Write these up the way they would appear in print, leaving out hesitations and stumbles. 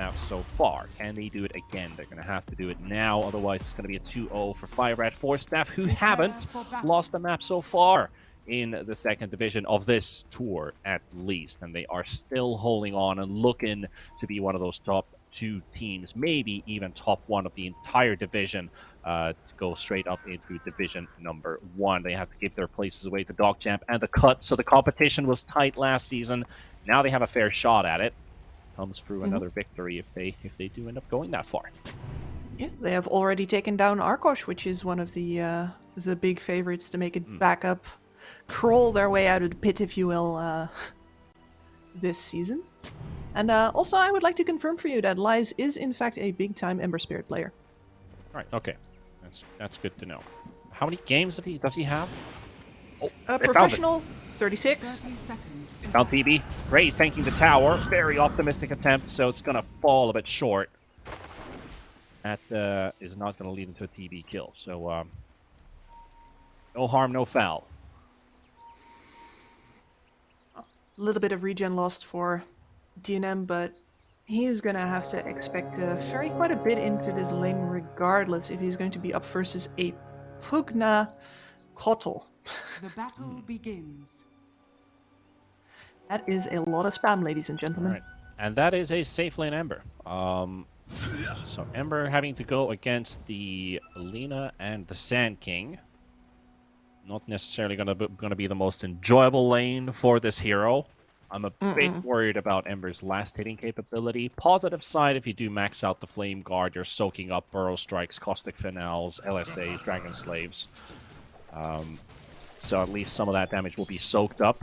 have so far. Can they do it again? They're going to have to do it now, otherwise it's going to be a 2-0 for 5RATFORCESTAFF, who haven't lost the map so far in the second division of this tour, at least. And they are still holding on and looking to be one of those top 2 teams, maybe even top 1 of the entire division, to go straight up into division number 1. They have to give their places away to DogChamp and the Cut, so the competition was tight last season. Now they have a fair shot at it. Comes through another victory if they do end up going that far. Yeah, they have already taken down Arkosh, which is one of the big favorites to make it back up, crawl their way out of the pit, if you will, this season. And also, I would like to confirm for you that Lies is in fact a big-time Ember Spirit player. Right. Okay, that's good to know. How many games does he have? Oh, professional, 36. Found TB. Great, tanking the tower. Very optimistic attempt, so it's going to fall a bit short. That is not going to lead into a TB kill. So, no harm, no foul. A little bit of regen lost for DNM, but he's going to have to expect to ferry quite a bit into this lane regardless if he's going to be up versus a Pugna Kotl. The battle begins. That is a lot of spam, ladies and gentlemen. Right. And that is a safe lane Ember. So Ember having to go against the Alina and the Sand King. Not necessarily gonna be the most enjoyable lane for this hero. I'm a bit worried about Ember's last hitting capability. Positive side, if you do max out the Flame Guard, you're soaking up Burrow Strikes, Caustic Finals, LSAs, Dragon Slaves. So at least some of that damage will be soaked up.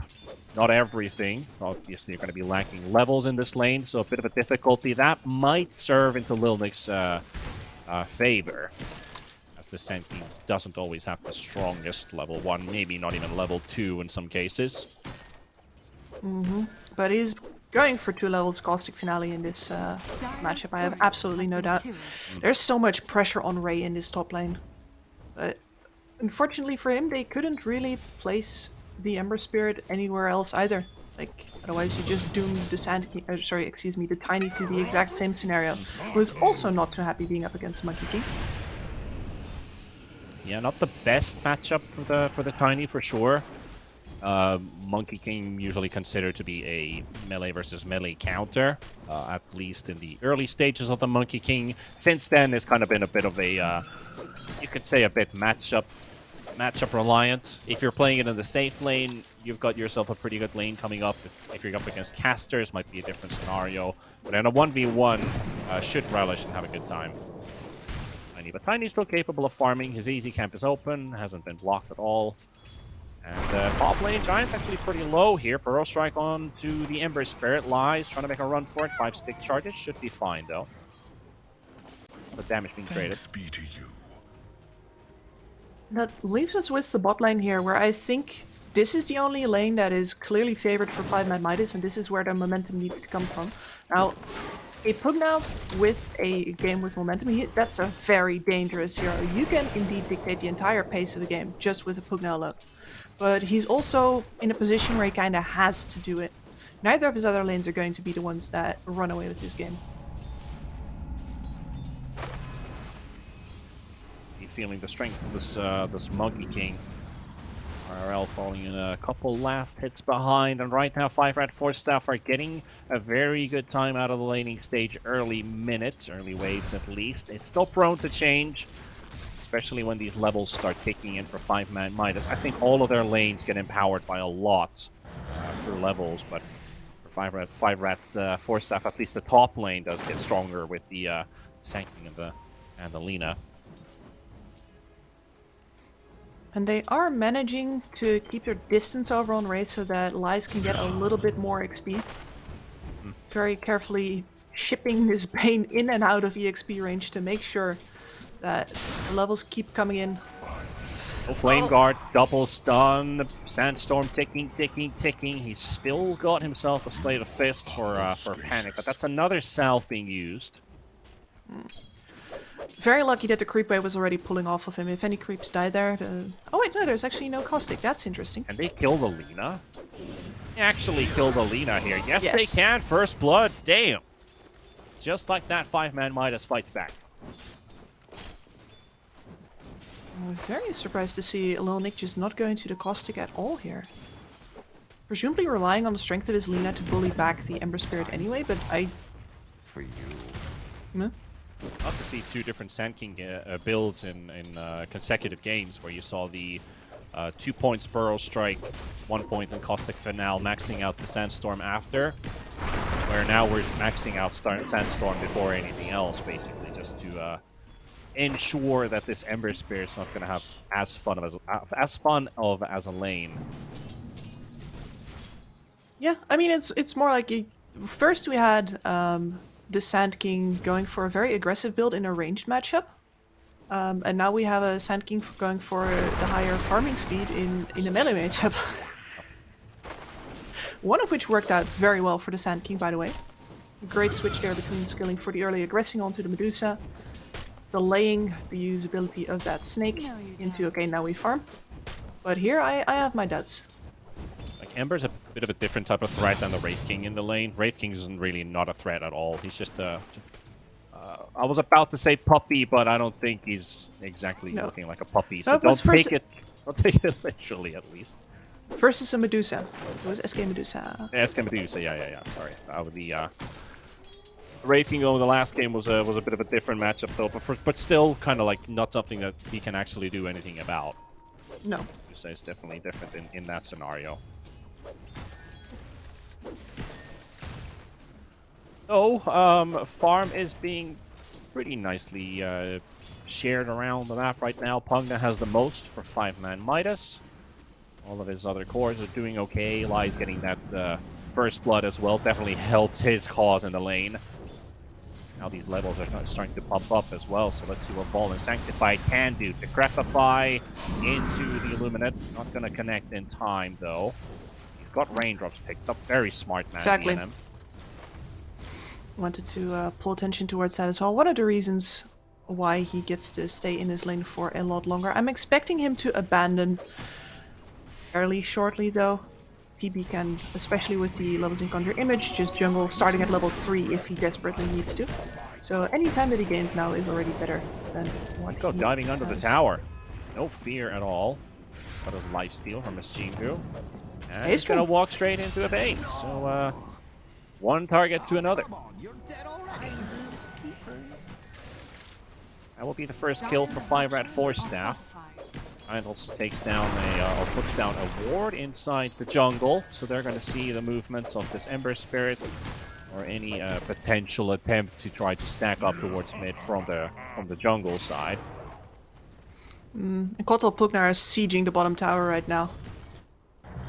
Not everything. Obviously, you're going to be lacking levels in this lane, so a bit of a difficulty. That might serve into Lilnik's favor, as the Sand King doesn't always have the strongest level 1, maybe not even level 2 in some cases. But he's going for 2 levels Caustic Finale in this matchup, I have absolutely no doubt. There's so much pressure on Ray in this top lane. But unfortunately for him, they couldn't really place the Ember Spirit anywhere else either. Like, otherwise you just doom the the Tiny to the exact same scenario, who is also not too happy being up against Monkey King. Yeah, not the best matchup for the Tiny for sure. Monkey King usually considered to be a melee versus melee counter, at least in the early stages of the Monkey King. Since then, it's kind of been a bit of a, you could say, a bit matchup reliant. If you're playing it in the safe lane, you've got yourself a pretty good lane coming up. If you're up against casters, might be a different scenario. But in a 1v1, should relish and have a good time. But Tiny's still capable of farming. His easy camp is open, hasn't been blocked at all. And top lane, Giant's actually pretty low here. Burrow Strike on to the Ember Spirit. Lies, trying to make a run for it. 5 stick charges, should be fine though. The damage being traded. Be to you. That leaves us with the bot lane here, where I think this is the only lane that is clearly favored for 5ManMidas, and this is where the momentum needs to come from. Now, a Pugna with a game with momentum, that's a very dangerous hero. You can indeed dictate the entire pace of the game just with a Pugna alone. But he's also in a position where he kind of has to do it. Neither of his other lanes are going to be the ones that run away with this game. Feeling the strength of this Monkey King. RL falling in a couple last hits behind, and right now 5RATFORCESTAFF are getting a very good time out of the laning stage. Early minutes, early waves at least. It's still prone to change, especially when these levels start kicking in for 5ManMidas. I think all of their lanes get empowered by a lot through levels, but for 5RATFORCESTAFF, at least the top lane does get stronger with the Sand King and the Lina. And they are managing to keep their distance over on Ray so that Lies can get a little bit more XP. Very carefully shipping this Bane in and out of EXP range to make sure that the levels keep coming in. Flame Guard, double stun, Sandstorm ticking. He's still got himself a Slate of Fist for Panic, but that's another salve being used. Very lucky that the creep wave was already pulling off of him. If any creeps die there, oh wait, no, there's actually no Caustic. That's interesting. Can they kill the Lina? They actually kill the Lina here. Yes, they can. First blood. Damn. just like that, 5ManMidas fights back. I'm very surprised to see Lil Nick just not going to the caustic at all here. Presumably relying on the strength of his Lina to bully back the Ember Spirit anyway, but I... For you. Meh. Love to see two different Sand King builds in consecutive games where you saw the 2 points Burrow Strike, 1 point in Caustic Finale, maxing out the Sandstorm after. Where now we're maxing out Sandstorm before anything else, basically, just to ensure that this Ember Spirit's not going to have as fun as a lane. Yeah, I mean, it's more like... First we had the Sand King going for a very aggressive build in a ranged matchup. And now we have a Sand King going for the higher farming speed in a melee matchup. One of which worked out very well for the Sand King, by the way. Great switch there between skilling for the early aggressing onto the Medusa, delaying the usability of that snake into, okay, now we farm. But here I have my doubts. Like, Ember's a bit of a different type of threat than the Wraith King in the lane. Wraith King isn't really not a threat at all. He's just I was about to say puppy, but I don't think he's exactly looking like a puppy. So don't take it literally, at least. Versus a Medusa. It was SK Medusa. Yeah, SK Medusa. Yeah. Sorry, the Wraith King over the last game was a bit of a different matchup though, but still kind of like not something that he can actually do anything about. No. Medusa is definitely different in that scenario. So, farm is being pretty nicely shared around the map right now. Pugna has the most for 5ManMidas. All of his other cores are doing okay. Lai's getting that first blood as well. Definitely helps his cause in the lane. Now these levels are starting to pump up as well, so let's see what Ball and Sanctified can do. Decrepify into the Illuminate. Not going to connect in time, though. He's got raindrops picked up. Very smart man. Exactly. DNM. Wanted to pull attention towards that as well. One of the reasons why he gets to stay in his lane for a lot longer. I'm expecting him to abandon fairly shortly, though. TB can, especially with the levels in Conjure Image, just jungle starting at level 3 if he desperately needs to. So any time that he gains now is already better than what he diving under the has. tower. No fear at all. But a lifesteal from Mischingu. And he's true. going to walk straight into a base. So, one target to another. That will be the first kill for 5RATFORCESTAFF. And also takes down or puts down a ward inside the jungle, so they're going to see the movements of this Ember Spirit or any potential attempt to try to stack up towards mid from the jungle side. And Kotal Pugna are sieging the bottom tower right now.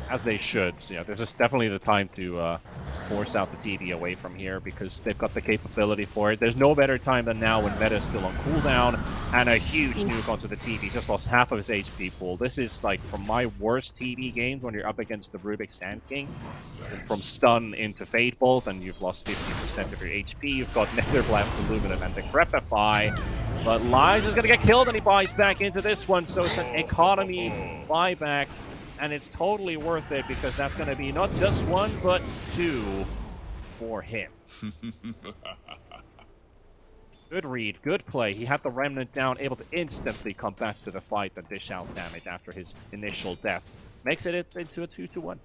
As they should. So, yeah, this is definitely the time to force out the TV away from here because they've got the capability for it. There's no better time than now when Meta is still on cooldown and a huge nuke onto the TV. Just lost half of his HP pool. This is like from my worst TV games when you're up against the Rubik Sand King. From stun into Fate Bolt and you've lost 50% of your HP. You've got Nether Blast, Illuminate, and Decrepify. But Lies is going to get killed and he buys back into this one. So it's an economy buyback. And it's totally worth it because that's going to be not just 1, but 2 for him. Good read, good play. He had the Remnant down, able to instantly come back to the fight and dish out damage after his initial death. Makes it into a 2-1.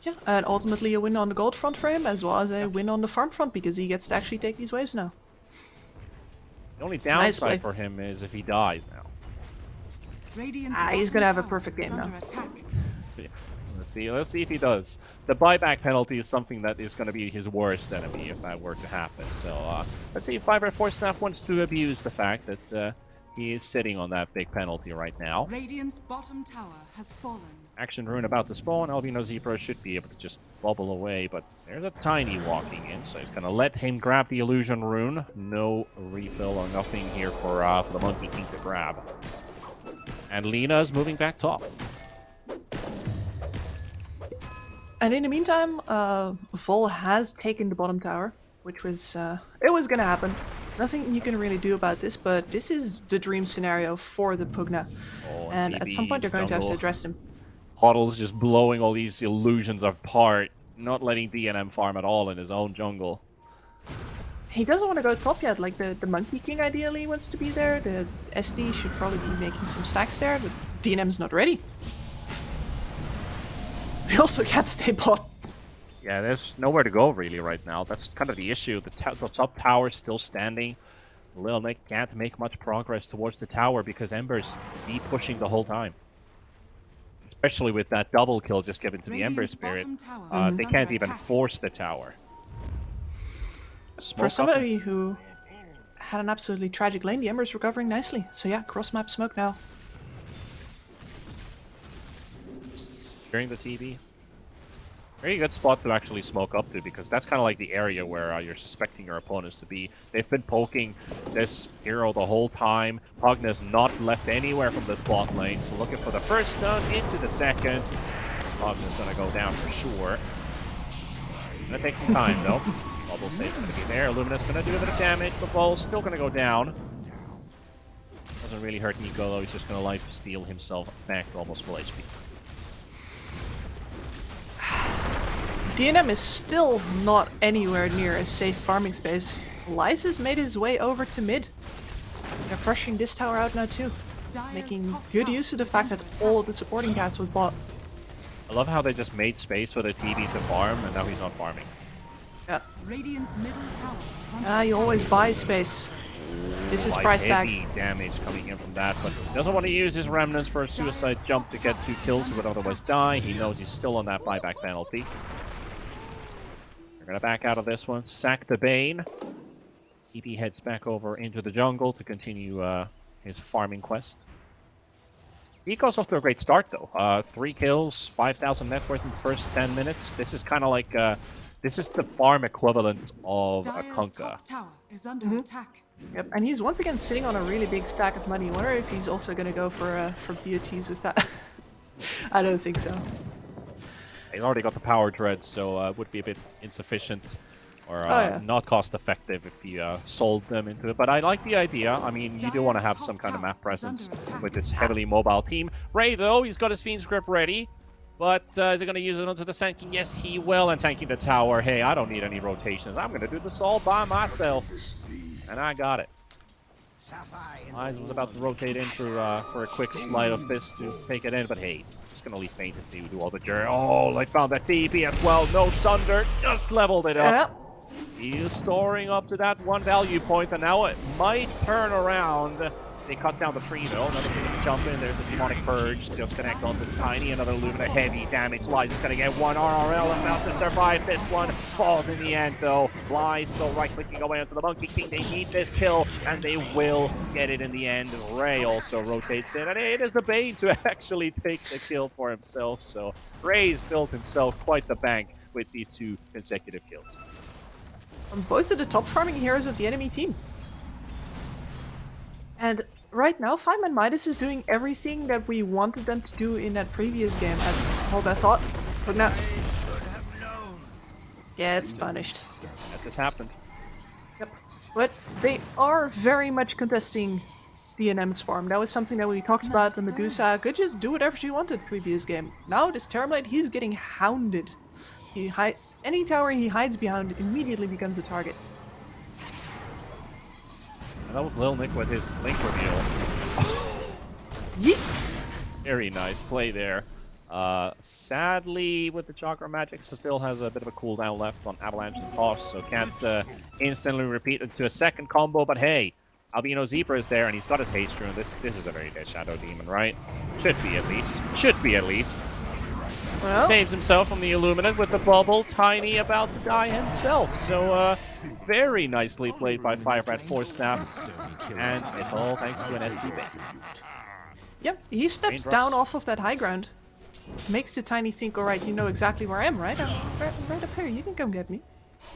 Yeah, and ultimately a win on the gold front for him, as well as a win on the farm front, because he gets to actually take these waves now. The only downside for him is if he dies now. He's gonna have a perfect game now. Yeah. Let's see if he does. The buyback penalty is something that is going to be his worst enemy if that were to happen. So let's see if 5RATFORCESTAFF wants to abuse the fact that he is sitting on that big penalty right now. Radiant's bottom tower has fallen. Action rune about to spawn. Albino Zebra should be able to just bubble away, but there's a Tiny walking in, so he's going to let him grab the illusion rune. No refill or nothing here for the Monkey King to grab. And Lina's moving back top. And in the meantime, Vol has taken the bottom tower, which was, it was gonna happen. Nothing you can really do about this, but this is the dream scenario for the Pugna. And at some point they're going to have to address him. Huddle's just blowing all these illusions apart, not letting DNM farm at all in his own jungle. he doesn't want to go top yet. Like the Monkey King ideally wants to be there. The SD should probably be making some stacks there, but DNM's not ready. He also can't stay bot. Yeah, there's nowhere to go really right now. That's kind of the issue. The top tower is still standing. Lil Nick can't make much progress towards the tower because Ember's be pushing the whole time. Especially with that double kill just given to the Ember Spirit. They can't even force the tower. For somebody who had an absolutely tragic lane, the Ember's recovering nicely. So yeah, cross-map smoke now. Securing the TV. Very good spot to actually smoke up to, because that's kind of like the area where you're suspecting your opponents to be. They've been poking this hero the whole time. Pugna's not left anywhere from this bot lane, so looking for the first stun into the second. Pugna's going to go down for sure. Gonna take some time though. Bubble Save's going to be there. Lumina's going to do a bit of damage, but Bull's still going to go down. Doesn't really hurt Nico though, he's just going to life steal himself back to almost full HP. DNM is still not anywhere near a safe farming space. Lysa's made his way over to mid. They're pressuring this tower out now too, making good use of the fact that all of the supporting cast was bought. I love how they just made space for the TV to farm, and now he's not farming. Yeah. Radiant's middle tower is under You always buy space. This is price tag. Heavy damage coming in from that, but doesn't want to use his remnants for a suicide jump to get 2 kills. He would otherwise die. He knows he's still on that buyback penalty. We're gonna back out of this one. Sack the Bane. TP heads back over into the jungle to continue his farming quest. He goes off to a great start though. 3 kills, 5,000 net worth in the first 10 minutes. This is kind of like this is the farm equivalent of a Kunkka. top tower is under attack. Yep, and he's once again sitting on a really big stack of money. I wonder if he's also going to go for BOTs with that. I don't think so. He's already got the power dread, so it would be a bit insufficient or not cost effective if you sold them into it. But I like the idea. I mean, you do want to have some kind of map presence with this heavily mobile team. Ray, though, he's got his Fiend's Grip ready. But is he going to use it onto the Sand King? Yes, he will. And tanking the tower. Hey, I don't need any rotations. I'm going to do this all by myself. And I got it. Eyes was about to rotate in for a quick slide of fist to take it in, but hey, just gonna leave Faint to do all the journey. Oh, I found that TP as well. No Sunder, just leveled it up. He's storing up to that 1 value point, and now it might turn around. They cut down the tree though. Another thing to jump in. There's the Demonic Purge. Just connect onto the Tiny. Another Lumina heavy damage. Lies is gonna get 1 RRL and about to survive this one. Falls in the end though. Lies still right-clicking away onto the Monkey King. They need this kill, and they will get it in the end. Ray also rotates in, and it is the Bane to actually take the kill for himself. So Ray's built himself quite the bank with these 2 consecutive kills. Both of the top farming heroes of the enemy team. And right now, 5ManMidas is doing everything that we wanted them to do in that previous game, as hold that thought. But now, yeah, it's punished. That just happened. Yep. But they are very much contesting DNM's farm. That was something that we talked about. The Medusa could just do whatever she wanted previous game. Now this Termite, he's getting hounded. Any tower he hides behind immediately becomes a target. And that was Lil Nick with his Blink reveal. Yeet! Very nice play there. Sadly, with the Chakra Magic, still has a bit of a cooldown left on Avalanche and Toss, so can't instantly repeat into a second combo, but hey, Albino Zebra is there, and he's got his Haste Rune. This is a very dead Shadow Demon, right? Should be at least. Should be at least. Well, Saves himself from the Illuminate with the bubble. Tiny about to die himself. So, very nicely played by 5RATFORCESTAFF. And it's all thanks to an SD Bane. yep, he steps down off of that high ground. Makes the Tiny think, alright, you know exactly where I am, right? I'm right up here, you can come get me.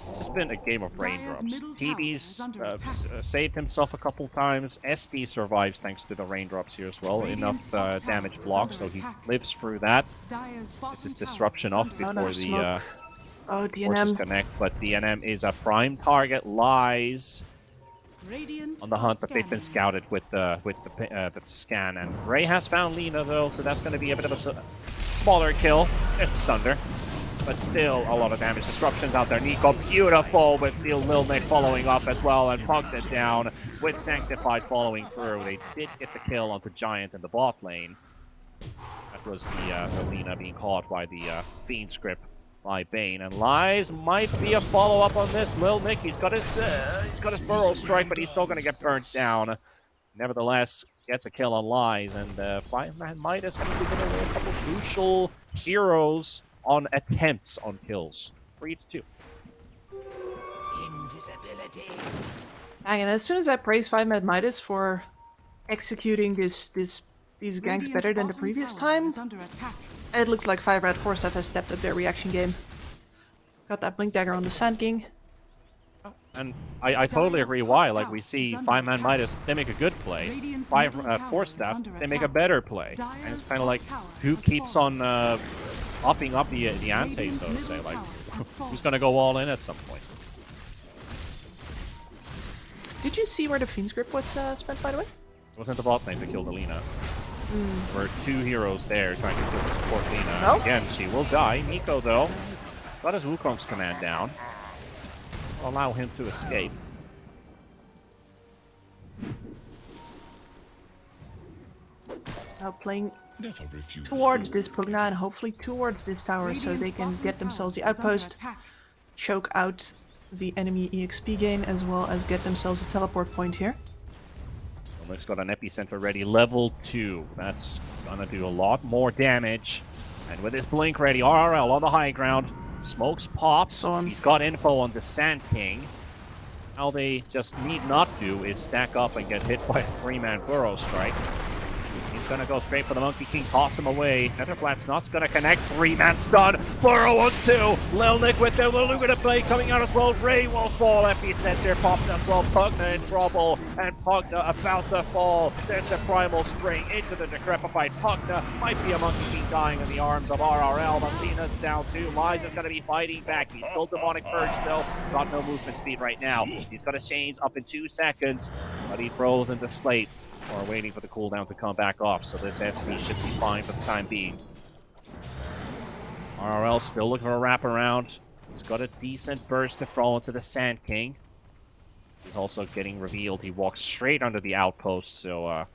It's just been a game of raindrops. TB's saved himself a couple times. SD survives thanks to the raindrops here as well. Enough damage block, so he lives through that. This is disruption off before the forces connect. But DNM is a prime target. Lies on the hunt, but they've been scouted with the scan. And Ray has found Lina though, so that's going to be a bit of a smaller kill. There's the Sunder. but still a lot of damage. Disruptions out there. Nico, beautiful, with Lil Nick following up as well, and punked it down with Sanctified following through. They did get the kill onto Giant in the bot lane. That was the Lina being caught by the Fiend script by Bane, and Lies might be a follow-up on this. Lil Nick, he's got his burrow strike, but he's still going to get burnt down. Nevertheless, gets a kill on Lies, and 5ManMidas having to get away a couple crucial heroes on attempts on kills. 3-2. Invisibility. Dang, and as soon as I praise 5ManMidas for executing these ganks better than the previous time, it looks like 5RATFORCESTAFF has stepped up their reaction game. Got that Blink Dagger on the Sand King. And I totally agree why. Like, we see 5ManMidas, they make a good play. 5RATFORCESTAFF, they make a better play. And it's kind of like, who keeps on upping up the ante, so to say. Like, who's going to go all in at some point? Did you see where the Fiend's grip was spent, by the way? It wasn't the bot lane to kill the Lina. There were two heroes there trying to kill the support Lina. Nope. Again, she will die. Nico, though, got his Wukong's command down. Will allow him to escape. Now playing towards this Pugna and hopefully towards this tower so they can get themselves the outpost, choke out the enemy EXP gain, as well as get themselves a teleport point here. Nick's got an epicenter ready, level 2. That's gonna do a lot more damage. And with his blink ready, RRL on the high ground. Smokes pop. He's got info on the Sand King. All they just need not do is stack up and get hit by a 3-man burrow strike. He's gonna go straight for the Monkey King, toss him away. Netherplat's not gonna connect. 3-man stun. Burrow on 2. Lil Nick with their Illumina play coming out as well. Ray will fall. Epicenter popped as well. Pugna in trouble. And Pugna about to fall. There's the Primal Spring into the decrepified Pugna. Might be a Monkey King dying in the arms of RRL. But Lina's down too. Lies is gonna be fighting back. He's still Demonic Purge still. He's got no movement speed right now. He's got his chains up in 2 seconds. But he throws into Slate. Or waiting for the cooldown to come back off, so this SD should be fine for the time being. RRL still looking for a wraparound. He's got a decent burst to throw into the Sand King. He's also getting revealed. He walks straight under the outpost, so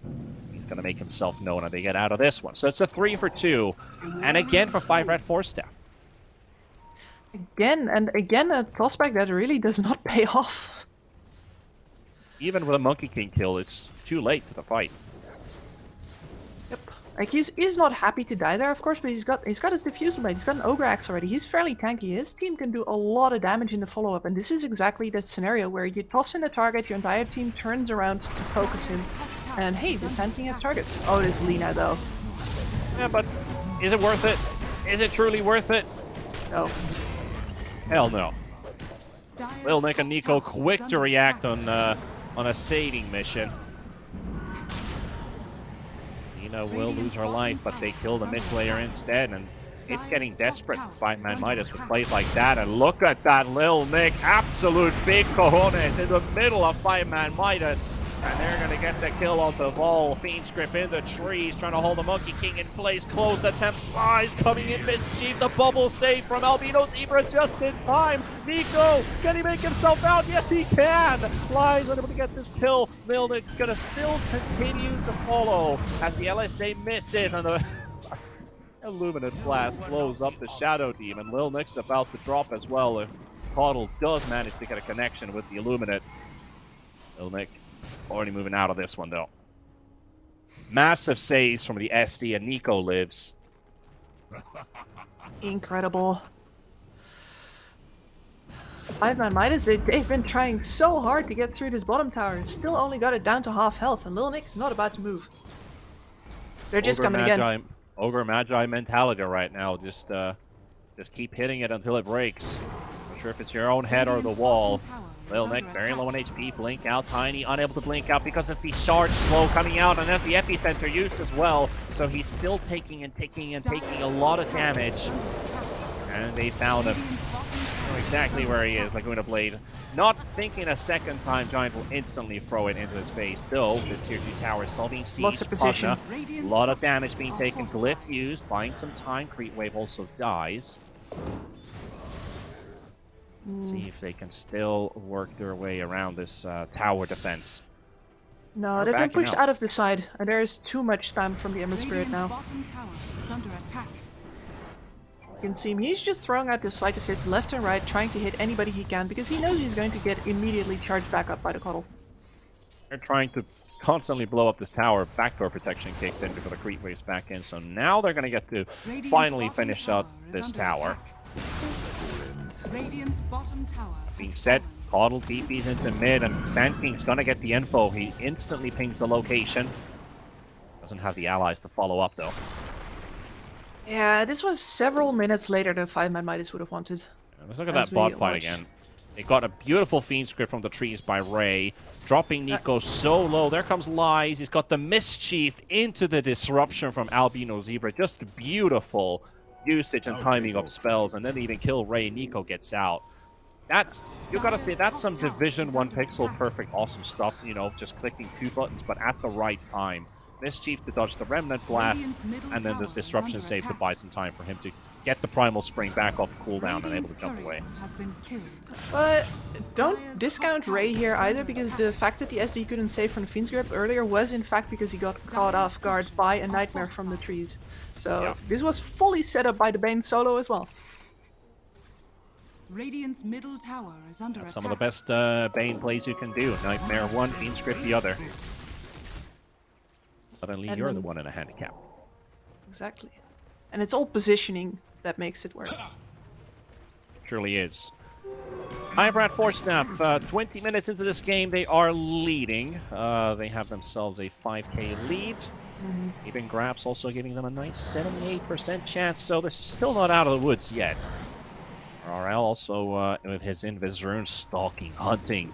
he's going to make himself known, and they get out of this one. So it's a 3 for 2, and again for 5RATFORCESTAFF. Again, and again, a prospect that really does not pay off. Even with a Monkey King kill, it's too late to the fight. Yep. Like he's not happy to die there, of course, but he's got his Diffusal Blade, he's got an Ogre Axe already. He's fairly tanky. His team can do a lot of damage in the follow-up, and this is exactly that scenario where you toss in a target, your entire team turns around to focus him, and hey, the Sand King has targets. Oh, it's Lina though. Yeah, but is it worth it? Is it truly worth it? No. Hell no. Lil Nick and Nico quick to react on a saving mission. Lina will lose her life, but they kill the mid player instead, and it's getting desperate for 5ManMidas with plays like that. And look at that, Lil Nick, absolute big cojones in the middle of 5ManMidas. And they're going to get the kill on the ball. Fiend script in the trees, trying to hold the Monkey King in place. Close attempt, Lies coming in, mischief. The bubble save from Albino Zebra just in time. Nico, can he make himself out? Yes, he can. Lies unable to get this kill. Lil Nick's going to still continue to follow as the LSA misses, and the Illuminate Blast blows up the Shadow Demon. Lil Nick's about to drop as well if Caudle does manage to get a connection with the Illuminate. Lil Nick already moving out of this one, though. Massive saves from the SD, and Nico lives. Incredible. 5ManMidas, they've been trying so hard to get through this bottom tower and still only got it down to half health, and Lil Nick's not about to move. They're just coming again. Ogre Magi mentality right now. Just keep hitting it until it breaks. Not sure if it's your own head or the wall. Lil Nick very low on HP, blink out, Tiny unable to blink out because of the charge slow coming out, and there's the epicenter used as well, so he's still taking and taking and taking a lot of damage. And they found him. Know exactly where he is, like Luna Blade. Not thinking a second time, Giant will instantly throw it into his face, though this tier 2 tower is still being sieged. Lost of position. A lot of damage being taken to lift used, buying some time. Creep Wave also dies. See if they can still work their way around this tower defense. No, They're they've been backing pushed up. out of the side, and there is too much spam from the Ember Spirit Radiant's now. bottom tower is under attack. You can see him, he's just throwing out the Sleight of Fist left and right, trying to hit anybody he can, because he knows he's going to get immediately charged back up by the Coddle. They're trying to constantly blow up this tower. Backdoor protection kicked in before the creep waves back in, so now they're going to get to Radiant's finally bottom finish tower up is this under tower. attack. Radiant's bottom tower Being has set, fallen. Coddle TP's into mid, and Sand King's going to get the info. He instantly pings the location. Doesn't have the allies to follow up, though. Yeah, this was several minutes later than 5ManMidas would have wanted. Let's look at As that bot we fight watch. again. They got a beautiful Fiend script from the trees by Ray, dropping Nico so low. There comes Lies. He's got the Mischief into the disruption from Albino Zebra. Just beautiful usage and timing of spells, and then they even kill Ray. Nico gets out. That's, you gotta say, that's some Division 1 pixel perfect awesome stuff, you know, just clicking 2 buttons, but at the right time. Mischief to dodge the Remnant Blast, Radiant's middle and then tower this is disruption under save to attack. buy some time for him to get the Primal Spring back off cooldown and able Radiant's to jump courier away. has been killed. But don't Dire's discount top Ray tower here is either, under because attack. the fact that the SD couldn't save from the Fiend's Grip earlier was in fact because he got caught off guard by a Nightmare from the trees. So Yeah. this was fully set up by the Bane solo as well. Radiant's middle tower is under That's attack. some of the best Bane plays you can do. Nightmare one, Fiend Script the other. Suddenly And you're the then- one in a handicap. Exactly. And it's all positioning that makes it work. Truly is. 5RATFORCESTAFF, 20 minutes into this game, they are leading. They have themselves a 5k lead. Even Grabs also giving them a nice 78% chance, so they're still not out of the woods yet. RL also with his Invis rune stalking, hunting.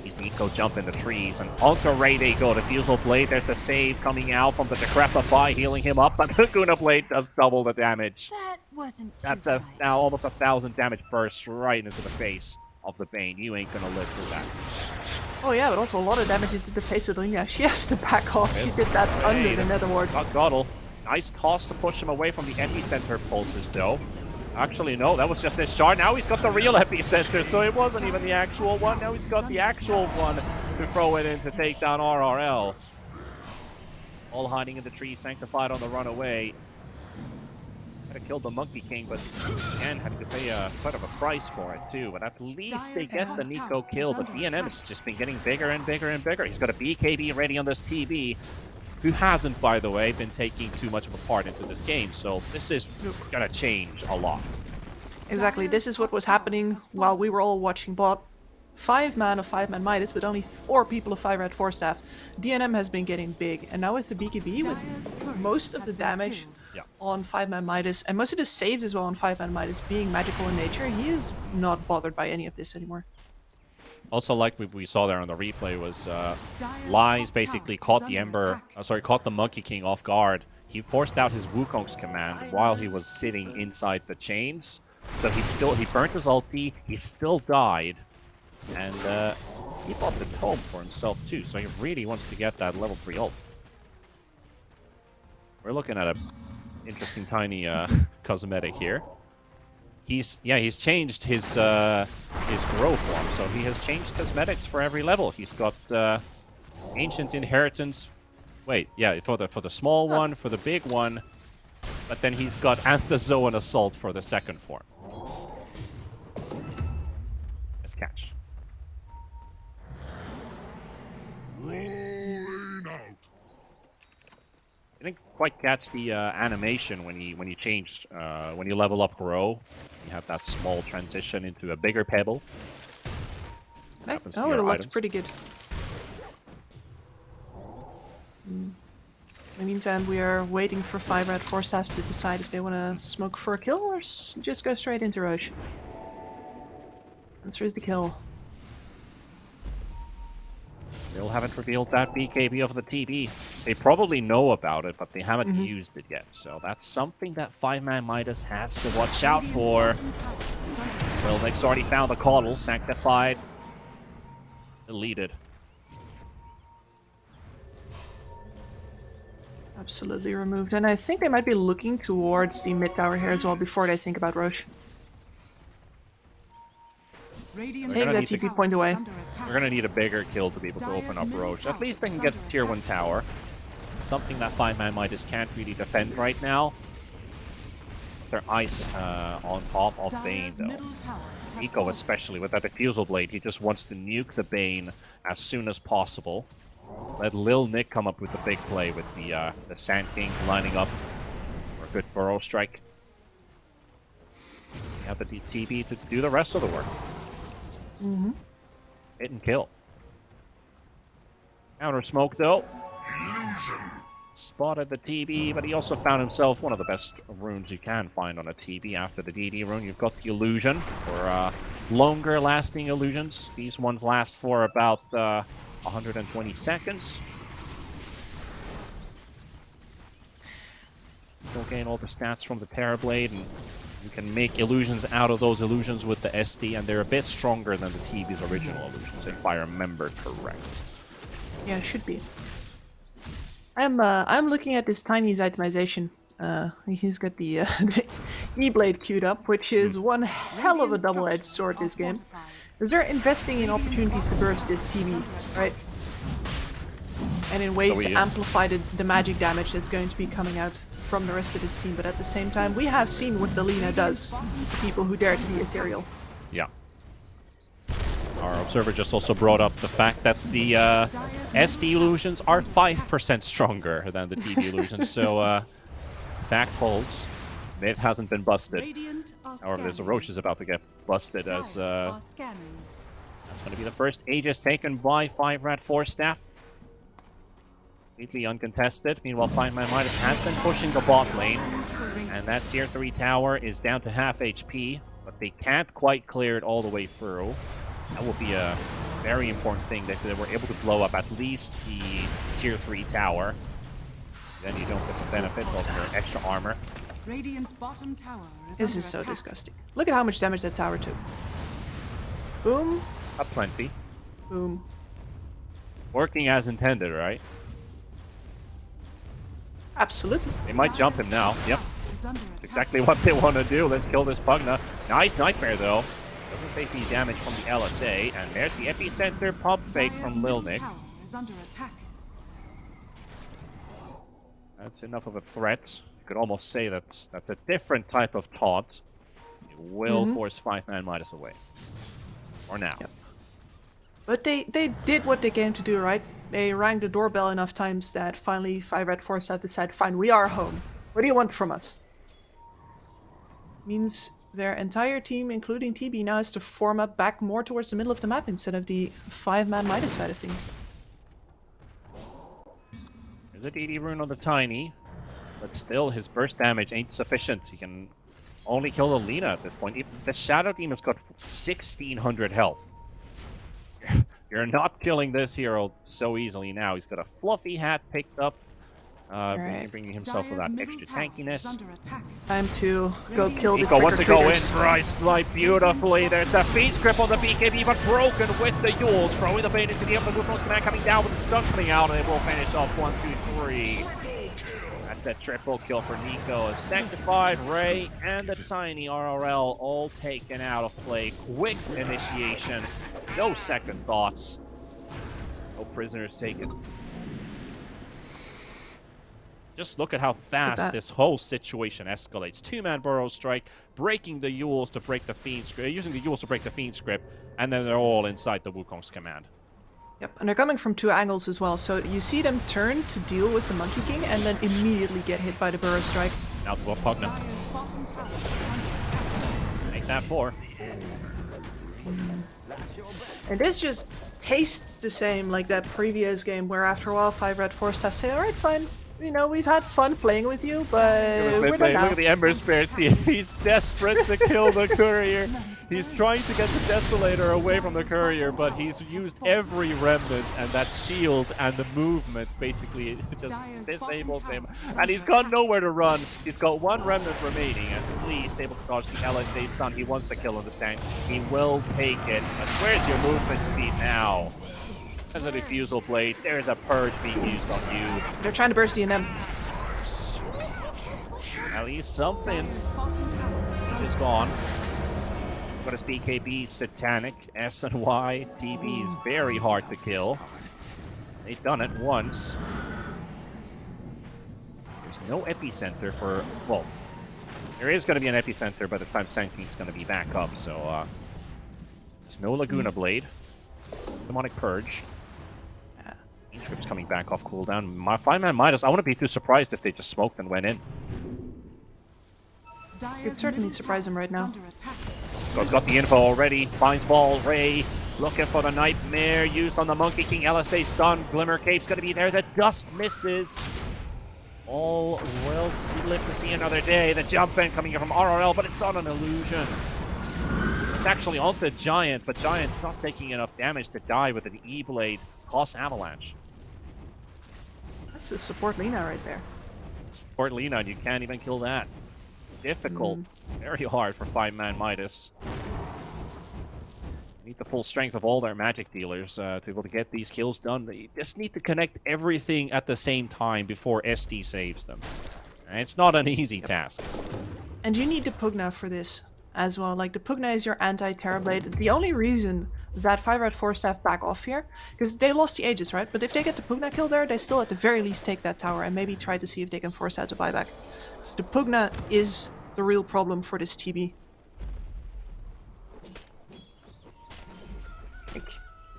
He's Nico jumping the trees, and onto Ray they go. Diffusal Blade, there's the save coming out from the Decrepify, healing him up, but the Guna Blade does double the damage. That wasn't too That's bright. now almost 1,000 damage burst right into the face of the Bane. You ain't gonna live through that. Oh yeah, but also a lot of damage into the face of Linya. She has to back off. She Yes. did that under Hey, the Nether Ward. Got Goddle. Nice toss to push him away from the epicenter pulses, though. Actually, no, that was just his shard. Now he's got the real epicenter, so it wasn't even the actual one. Now he's got the actual one to throw it in to take down RRL. All hiding in the tree, Sanctified on the run away. Could have killed the Monkey King, but again, having to pay quite of a price for it, too. But at least they get the Nico kill, but DNM's just been getting bigger and bigger and bigger. He's got a BKB ready on this TB, who hasn't, by the way, been taking too much of a part into this game, so this is gonna change a lot. Exactly, this is what was happening while we were all watching bot. 5 man of 5ManMidas, but only 4 people of 5RATFORCESTAFF. DNM has been getting big, and now with the BKB, Dire's with courier most of has the been damage killed. Yeah. on 5ManMidas, and most of the saves as well on 5ManMidas being magical in nature, he is not bothered by any of this anymore. Also, like we saw there on the replay, was Dire's Lies top basically tower caught is the under Ember, attack. caught the Monkey King off guard. He forced out his Wukong's command while he was sitting inside the chains. So he burnt his ulti, he still died, and he bought the tome for himself too, so he really wants to get that level 3 ult. We're looking at a interesting tiny cosmetic here. He's changed his grow form, so he has changed cosmetics for every level. He's got Ancient Inheritance. Wait, yeah, for the small one, for the big one, but then he's got Anthozoan Assault for the second form. Let's catch. I didn't quite catch the animation when you changed when you level up grow. You have that small transition into a bigger pebble. Happens to Oh, your it looks items. pretty good. In the meantime, we are waiting for 5RATFORCESTAFF to decide if they want to smoke for a kill or just go straight into Roche. Answer is the kill. Still haven't revealed that BKB of the TB. They probably know about it, but they haven't used it yet. So that's something that 5ManMidas has to watch out for. Radiant's bottom tower is under attack. Well, Nick's already found the Coddle, Sanctified, deleted. Absolutely removed. And I think they might be looking towards the mid tower here as well before they think about Roche. Radiant's Take that need TP tower point is away. under attack. We're gonna need a bigger kill to be able to open up Roche. At least they can get the tier 1 tower. Something that 5ManMidas can't really defend right now. Their ice on top of Bane, Dire's though. middle tower has Nico, fallen. especially with that diffusal blade, he just wants to nuke the Bane as soon as possible. Let Lil Nick come up with the big play with the Sand King lining up for a good burrow strike. You have the TB to do the rest of the work. Mm-hmm. Hit and kill. Counter smoke, though. Spotted the TB, but he also found himself one of the best runes you can find on a TB after the DD rune. You've got the illusion for longer lasting illusions. These ones last for about 120 seconds. You'll gain all the stats from the Terrorblade, and you can make illusions out of those illusions with the SD, and they're a bit stronger than the TB's original illusions, if I remember correct. Yeah, it should be. I'm looking at this Tiny's itemization. He's got the, the E-Blade queued up, which is one hell of a Radiant double-edged structures sword are this game. fortified. Because they're investing in opportunities to burst this TB, right? And in ways to amplify the magic damage that's going to be coming out from the rest of his team. But at the same time, we have seen what the Lina does to people who dare to be ethereal. Yeah. Our observer just also brought up the fact that the SD illusions are 5% stronger than the TB illusions, so fact holds. Myth hasn't been busted. Radiant are Or there's a scanning. Roach is about to get busted as Dire are scanning. that's going to be the first Aegis taken by 5RATFORCESTAFF. Completely uncontested. Meanwhile, 5ManMidas has been pushing the bot lane, and that tier 3 tower is down to half HP, but they can't quite clear it all the way through. That will be a very important thing that they were able to blow up at least the tier 3 tower. Then you don't get the benefit of your extra armor. Radiant's bottom tower is This under is so attack. disgusting. Look at how much damage that tower took. Boom, Up plenty. boom. Working as intended, right? Absolutely. They might jump him now. Yep. Is under That's attack. exactly what they want to do. Let's kill this Pugna. Nice Nightmare, though. Doesn't take any damage from the LSA. And there's the epicenter pump fake Dire's from Lil middle Nick. tower is under attack. That's enough of a threat. You could almost say that that's a different type of taunt. It will force 5ManMidas away. Or now. Yep. But they did what they came to do, right? They rang the doorbell enough times that finally 5RATFORCESTAFF decided, fine, we are home. What do you want from us? Means their entire team, including TB, now has to form up back more towards the middle of the map instead of the 5ManMidas side of things. There's a DD rune on the Tiny. But still, his burst damage ain't sufficient. He can only kill the Lina at this point. Even the Shadow Demon's got 1600 health. You're not killing this hero so easily now. He's got a fluffy hat picked up, bringing himself with Dire's that middle extra tower is tankiness. under attack. Time to go kill the Nico wants to go in, trick-or-treaters. Rice Light beautifully. There's the Fiend's Grip on the BKB, but broken with the Yules. Throwing the bait into the upper Wuthong's command, coming down with the stun coming out, and it will finish off 1, 2, 3. That's a triple kill for Nico. A Sanctified, Ray, and the Tiny RRL all taken out of play. Quick initiation. No second thoughts. No prisoners taken. Just look at how fast this whole situation escalates. Two-man burrow strike, breaking the Yules to break the Fiend's Grip, using the Yules to break the Fiend's Grip, and then they're all inside the Wukong's command. Yep, and they're coming from two angles as well. So you see them turn to deal with the Monkey King and then immediately get hit by the Burrow Strike. Now to Pugna. Dire's bottom tower is under attack. Make that 4. And this just tastes the same like that previous game where after a while 5RATFORCESTAFF say, alright, fine. You know, we've had fun playing with you, but we're done now. Look at the Ember Spirit. He's desperate to kill the courier. He's trying to get the Desolator away from the courier, but he's used every remnant, and that shield and the movement basically just disables him. And he's got nowhere to run. He's got one remnant remaining, and at least able to dodge the LSA stun. He wants to kill on the Sand. He will take it. But where's your movement speed now? There's a Diffusal Blade. There's a Purge being used on you. They're trying to burst DNM. At least something Dire's bottom tower is under is gone. What is BKB? Satanic. S and Y. TB is very hard to kill. They've done it once. There's no epicenter for... Well, there is going to be an epicenter by the time Sanking's going to be back up, so... there's no Laguna Blade. Demonic Purge. Script's coming back off cooldown. My 5ManMidas, I wouldn't be too surprised if they just smoked and went in. Could certainly surprise him right now. Go's got the info already. Finds ball. Ray looking for the Nightmare. Used on the Monkey King. LSA stun. Glimmer Cape's going to be there. The dust misses. All will live to see another day. The jump in coming in from RRL, but it's on an illusion. It's actually on the Giant, but Giant's not taking enough damage to die with an E-Blade plus Avalanche. That's the support Lina right there. Support Lina, and you can't even kill that. Difficult. Very hard for 5ManMidas. Need the full strength of all their magic dealers to be able to get these kills done. They just need to connect everything at the same time before SD saves them. And it's not an easy task. And you need the Pugna for this as well. Like, the Pugna is your anti-Terra Blade. The only reason that 5RATFORCESTAFF back off here, because they lost the Aegis, right? But if they get the Pugna kill there, they still at the very least take that tower and maybe try to see if they can force out the buyback. So the Pugna is the real problem for this TB. Like,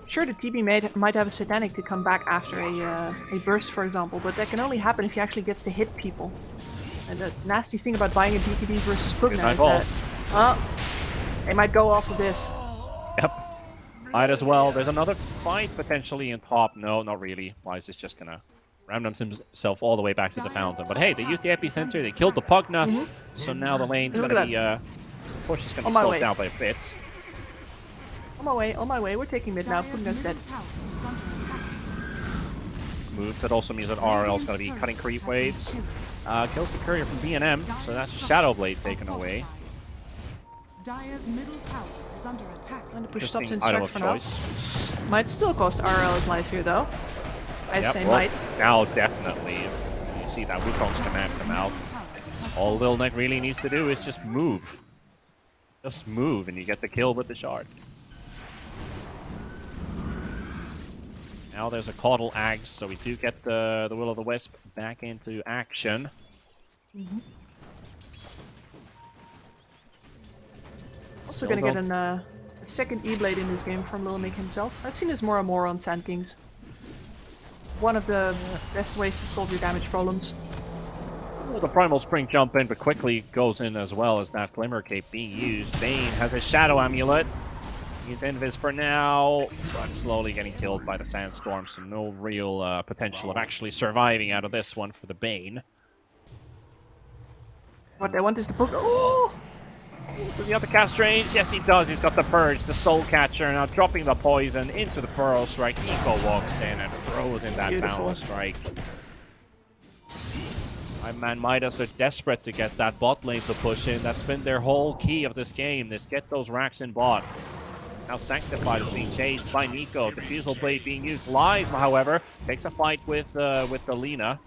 sure, the TB might have a Satanic to come back after a burst, for example, but that can only happen if he actually gets to hit people. And the nasty thing about buying a BKB versus Pugna is that, they might go off of this. Yep. Might as well. There's another fight potentially in top. No, not really. Wise is just gonna ram himself all the way back to the fountain. But hey, they used the epicenter. They killed the Pugna. So now the lane's gonna be push is gonna be slowed down by a bit. On my way. We're taking mid now. Pugna's dead. Moves that also means that RL's gonna be cutting creep waves. Kills the courier from B&M, so that's a Shadow Blade taken away. Dire's middle tower is under attack. And the push stopped in Item strike of for choice. now. Might still cost RL his life here though. I say might. Now definitely. If you see that Wukong's command come out. All Lil Neck really needs to do is just move. Just move and you get the kill with the shard. Now there's a Caudal Axe, so we do get the Will of the Wisp back into action. Also gonna get a second E-Blade in this game from Lil Nick himself. I've seen this more and more on Sand Kings. One of the best ways to solve your damage problems. Well, the Primal Spring jump in, but quickly goes in as well as that Glimmer Cape being used. Bane has a Shadow Amulet. He's invis for now, but slowly getting killed by the Sandstorm, so no real potential of actually surviving out of this one for the Bane. What they want is the Pug. Oh! Does he have the cast range? Yes, he does. He's got the Purge, the Soul Catcher, now dropping the poison into the Pearl Strike. Eco walks in and throws in that Boundless Strike. 5ManMidas are desperate to get that bot lane to push in. That's been their whole key of this game, is get those racks in bot. Now Sanctified is being chased by Nico. Diffusal Blade being used. Lies, however, takes a fight with the Lina.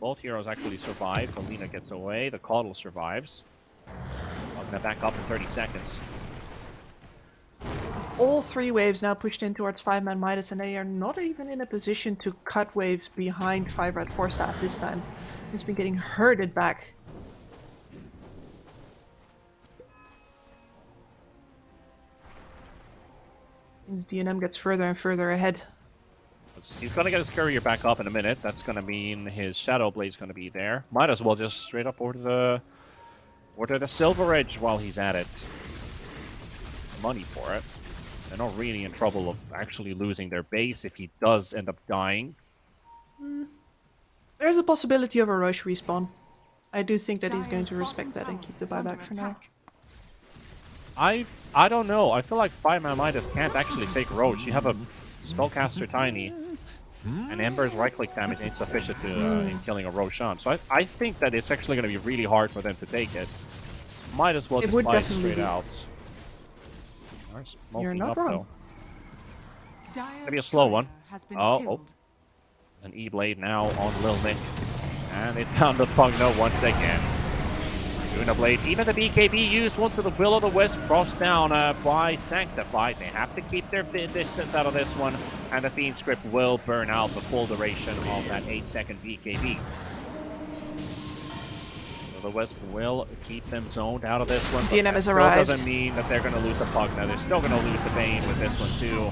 Both heroes actually survive. The Lina gets away. The Caudal survives. I'm gonna back up in 30 seconds. All three waves now pushed in towards 5ManMidas, and they are not even in a position to cut waves behind 5RATFORCESTAFF this time. He's been getting herded back. As DNM gets further and further ahead. He's gonna get his courier back up in a minute. That's gonna mean his Shadow Blade's gonna be there. Might as well just straight up order the Silver Edge while he's at it. Money for it. They're not really in trouble of actually losing their base if he does end up dying. There's a possibility of a Roche respawn. I do think that he's going to respect that and keep the buyback for now. I don't know. I feel like 5ManMidas can't actually take Roach. You have a Spellcaster Tiny, and Ember's right-click damage ain't sufficient to, in killing a Roshan. So I think that it's actually going to be really hard for them to take it. Might as well just buy it straight out. You're not wrong. Maybe a slow one. Oh. An E-Blade now on Lil Nick. And they found the Pugna once again. Laguna Blade, even the BKB used one to the Will of the Wisp, crossed down by Sanctified. They have to keep their distance out of this one, and the Fiend script will burn out the full duration of that 8-second BKB. So the Wisp will keep them zoned out of this one. DNM has still arrived. Doesn't mean that they're going to lose the puck. Now they're still going to lose the Bane with this one too.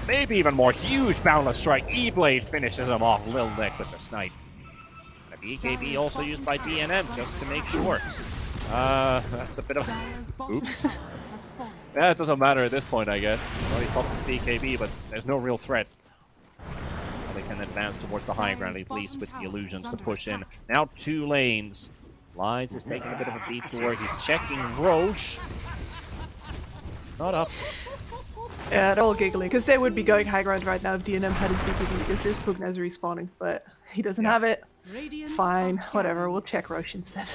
Maybe even more huge Boundless Strike. E-Blade finishes him off. Lil Nick with the snipe. BKB also used by DNM just to make sure. That's a bit of... Oops. Yeah, it doesn't matter at this point, I guess. Already popped his BKB, but there's no real threat. They can advance towards the high ground, at least with the illusions to push in. Now 2 lanes. Lies is taking a bit of a detour. He's checking Roche. Not up. Yeah, they're all giggling, because they would be going high ground right now if DNM had his BKB, because this Pugna is respawning, but he doesn't have it. Fine, whatever, we'll check Roche instead.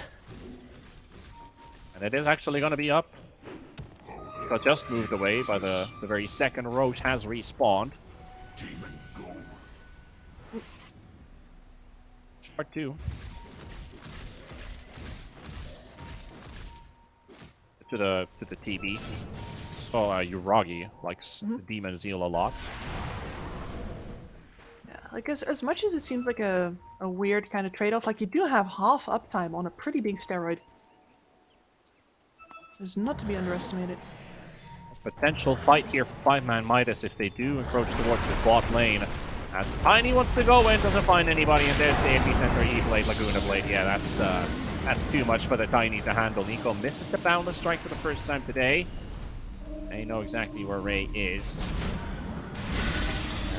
And it is actually going to be up. Got just moved away by the very second Roche has respawned. Part 2. To the TB. So Uragi likes Demon Zeal a lot. Yeah, like as much as it seems like a weird kind of trade-off, like you do have half uptime on a pretty big steroid. It's not to be underestimated. Potential fight here for 5ManMidas if they do encroach towards this bot lane. As Tiny wants to go in, doesn't find anybody, and there's the epicenter E-Blade, Laguna Blade. Yeah, that's too much for the Tiny to handle. Nico misses the Boundless Strike for the first time today. They know exactly where Ray is.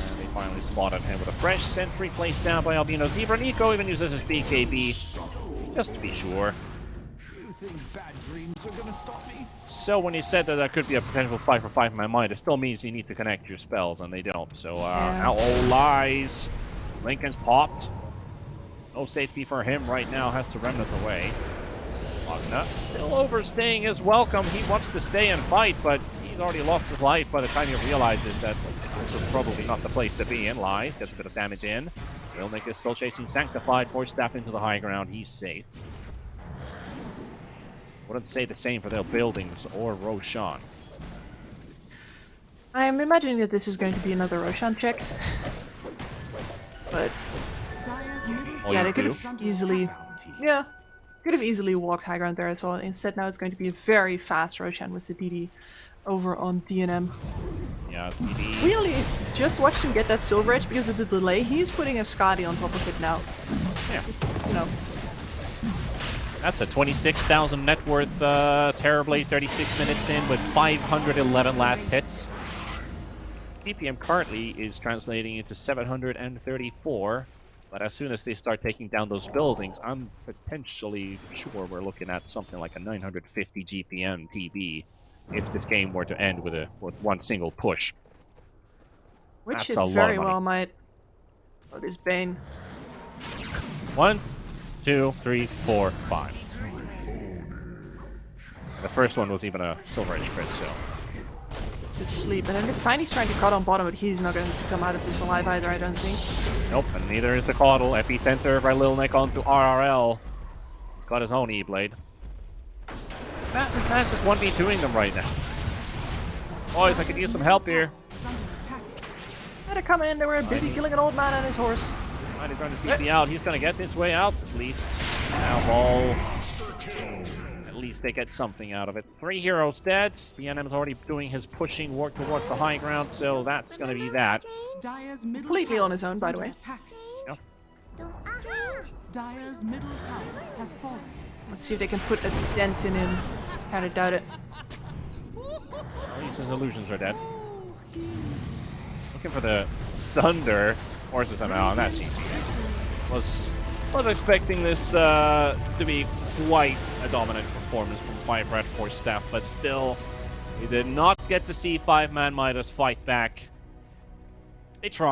And they finally spotted him with a fresh sentry placed down by Albino Zebra. Nico even uses his BKB, just to be sure. So when he said that there could be a potential fight for 5ManMidas, it still means you need to connect your spells, and they don't. So now all lies. Lincoln's popped. No safety for him right now, has to remnant away. Magna still overstaying his welcome. He wants to stay and fight, but he's already lost his life by the time he realizes that this was probably not the place to be in. Lies, gets a bit of damage in. Milnick is still chasing Sanctified. ForceStaff into the high ground. He's safe. Wouldn't say the same for their buildings or Roshan. I'm imagining that this is going to be another Roshan check. But yeah, they could have easily... Yeah. Could have easily walked high ground there as well. Instead, now it's going to be a very fast Roshan with the DD over on DNM. Yeah, DD. We only just watched him get that Silver Edge because of the delay. He's putting a Skadi on top of it now. Yeah. Just, you know. That's a 26,000 net worth Terrorblade 36 minutes in with 511 last hits. PPM currently is translating into 734. But as soon as they start taking down those buildings, I'm potentially sure we're looking at something like a 950 GPM TB if this game were to end with one single push. Which That's it a lot very of money. well might. Oh, this Bane. 1, 2, 3, 4, 5. The first one was even a Silver Edge crit, so... To sleep. And then this Tiny's trying to cut on bottom, but he's not going to come out of this alive either, I don't think. Nope, and neither is the Caudal. Epicenter by Lil Nick onto RRL. He's got his own E-Blade. This man's just 1v2ing them right now. Boys, I could use some help here. Had to come in, they were busy killing an old man and his horse. He's trying to TP out. He's going to get his way out, at least. Now ball. At least they get something out of it. 3 heroes dead. DNM is already doing his pushing work towards the high ground, so that's going to be that. Completely on his own, by the way. Yep. Dire's middle tower has fallen. Let's see if they can put a dent in him. Kinda doubt it. At least his illusions are dead. Looking for the Sunder. Horses somehow, and that's GG. Was expecting this to be quite a dominant performance from 5RATFORCESTAFF, but still, we did not get to see 5ManMidas fight back. They tried.